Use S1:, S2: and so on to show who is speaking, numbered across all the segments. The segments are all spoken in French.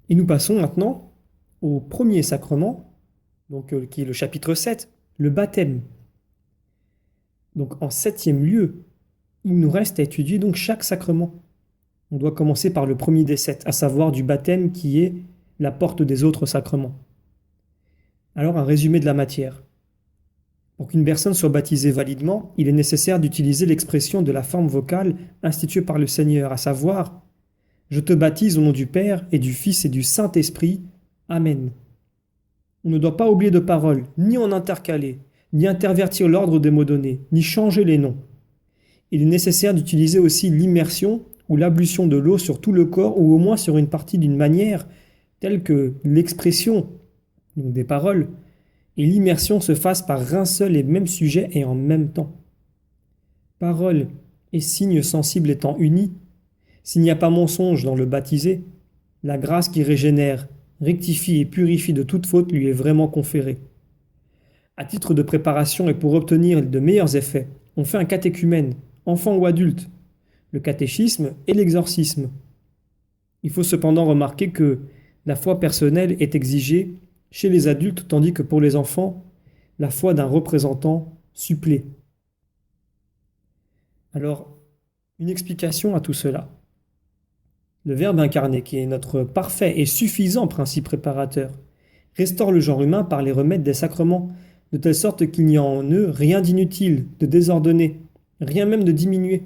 S1: Et nous passons maintenant au premier sacrement, qui est le chapitre 7, le baptême. Donc en septième lieu, il nous reste à étudier donc chaque sacrement. On doit commencer par le premier des sept, à savoir du baptême qui est la porte des autres sacrements. Alors un résumé de la matière. Pour qu'une personne soit baptisée validement, il est nécessaire d'utiliser l'expression de la forme vocale instituée par le Seigneur, à savoir « Je te baptise au nom du Père et du Fils et du Saint-Esprit. Amen ». On ne doit pas oublier de paroles, ni en intercaler, ni intervertir l'ordre des mots donnés, ni changer les noms. Il est nécessaire d'utiliser aussi l'immersion ou l'ablution de l'eau sur tout le corps ou au moins sur une partie d'une manière telle que l'expression, donc des paroles, et l'immersion se fasse par un seul et même sujet et en même temps. Paroles et signes sensibles étant unis, s'il n'y a pas mensonge dans le baptisé, la grâce qui régénère, rectifie et purifie de toute faute lui est vraiment conférée. À titre de préparation et pour obtenir de meilleurs effets, on fait un catéchumène, enfant ou adulte, le catéchisme et l'exorcisme. Il faut cependant remarquer que la foi personnelle est exigée chez les adultes tandis que pour les enfants, la foi d'un représentant supplée. Alors, une explication à tout cela. Le Verbe incarné, qui est notre parfait et suffisant principe préparateur, restaure le genre humain par les remèdes des sacrements, de telle sorte qu'il n'y a en eux rien d'inutile, de désordonné, rien même de diminué.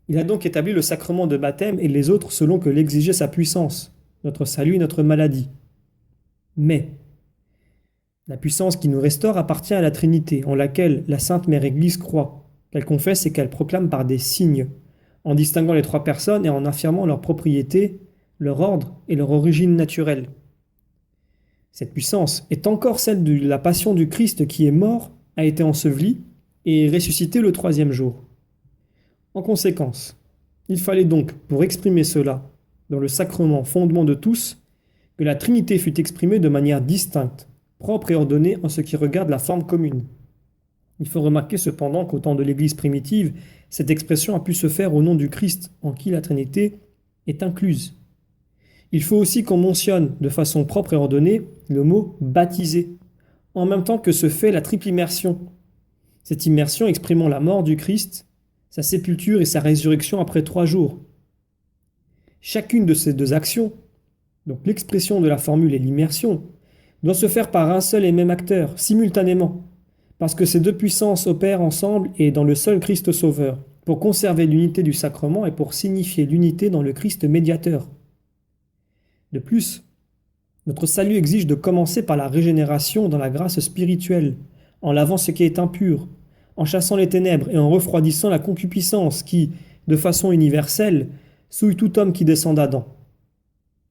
S1: Il a donc établi le sacrement de baptême et les autres selon que l'exigeait sa puissance, notre salut et notre maladie. Mais la puissance qui nous restaure appartient à la Trinité, en laquelle la Sainte Mère Église croit, qu'elle confesse et qu'elle proclame par des signes, en distinguant les trois personnes et en affirmant leur propriété, leur ordre et leur origine naturelle. Cette puissance est encore celle de la passion du Christ qui est mort, a été enseveli et est ressuscité le troisième jour. En conséquence, il fallait donc, pour exprimer cela, dans le sacrement fondement de tous, que la Trinité fût exprimée de manière distincte, propre et ordonnée en ce qui regarde la forme commune. Il faut remarquer cependant qu'au temps de l'Église primitive, cette expression a pu se faire au nom du Christ, en qui la Trinité est incluse. Il faut aussi qu'on mentionne de façon propre et ordonnée le mot baptiser, en même temps que se fait la triple immersion. Cette immersion exprimant la mort du Christ, sa sépulture et sa résurrection après 3 jours. Chacune de ces deux actions, donc l'expression de la formule et l'immersion, doit se faire par un seul et même acteur, simultanément, parce que ces deux puissances opèrent ensemble et dans le seul Christ Sauveur, pour conserver l'unité du sacrement et pour signifier l'unité dans le Christ médiateur. De plus, notre salut exige de commencer par la régénération dans la grâce spirituelle, en lavant ce qui est impur, en chassant les ténèbres et en refroidissant la concupiscence qui, de façon universelle, souille tout homme qui descend d'Adam.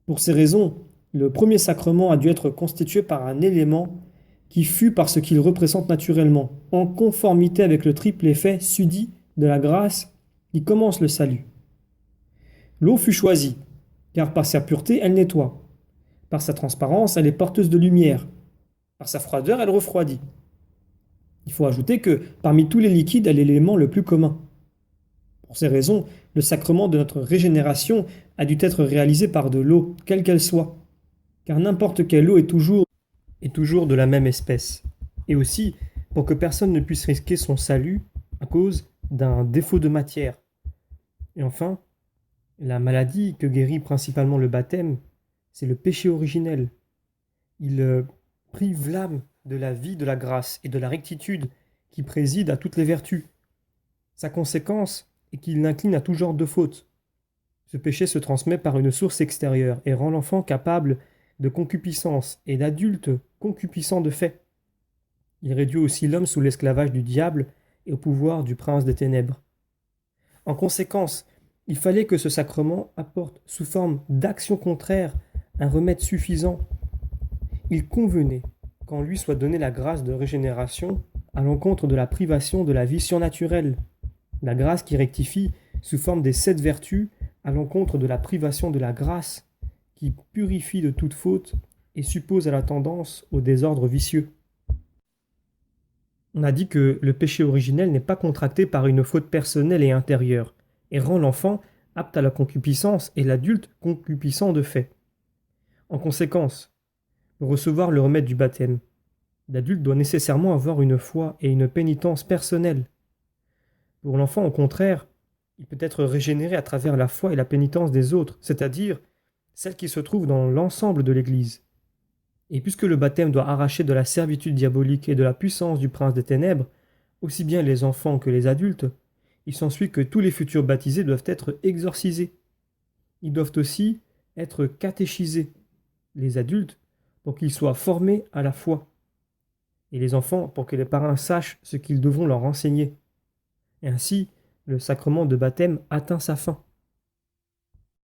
S1: Pour ces raisons, le premier sacrement a dû être constitué par un élément qui fut par ce qu'il représente naturellement, en conformité avec le triple effet sudit de la grâce qui commence le salut. L'eau fut choisie, car par sa pureté, elle nettoie. Par sa transparence, elle est porteuse de lumière. Par sa froideur, elle refroidit. Il faut ajouter que, parmi tous les liquides, elle est l'élément le plus commun. Pour ces raisons, le sacrement de notre régénération a dû être réalisé par de l'eau, quelle qu'elle soit, car n'importe quelle eau est toujours de la même espèce. Et aussi, pour que personne ne puisse risquer son salut à cause d'un défaut de matière. Et enfin, la maladie que guérit principalement le baptême, c'est le péché originel. Il prive l'âme de la vie, de la grâce et de la rectitude qui préside à toutes les vertus. Sa conséquence est qu'il l'incline à tout genre de fautes. Ce péché se transmet par une source extérieure et rend l'enfant capable de concupiscence et d'adulte concupiscent de fait. Il réduit aussi l'homme sous l'esclavage du diable et au pouvoir du prince des ténèbres. En conséquence, il fallait que ce sacrement apporte sous forme d'action contraire un remède suffisant. Il convenait qu'en lui soit donnée la grâce de régénération à l'encontre de la privation de la vie surnaturelle, la grâce qui rectifie sous forme des 7 vertus à l'encontre de la privation de la grâce qui purifie de toute faute et suppose à la tendance au désordre vicieux. On a dit que le péché originel n'est pas contracté par une faute personnelle et intérieure, et rend l'enfant apte à la concupiscence et l'adulte concupiscent de fait. En conséquence, pour recevoir le remède du baptême, l'adulte doit nécessairement avoir une foi et une pénitence personnelle. Pour l'enfant, au contraire, il peut être régénéré à travers la foi et la pénitence des autres, c'est-à-dire celle qui se trouve dans l'ensemble de l'Église. Et puisque le baptême doit arracher de la servitude diabolique et de la puissance du prince des ténèbres, aussi bien les enfants que les adultes, il s'ensuit que tous les futurs baptisés doivent être exorcisés. Ils doivent aussi être catéchisés, les adultes, pour qu'ils soient formés à la foi, et les enfants pour que les parents sachent ce qu'ils devront leur enseigner. Et ainsi, le sacrement de baptême atteint sa fin.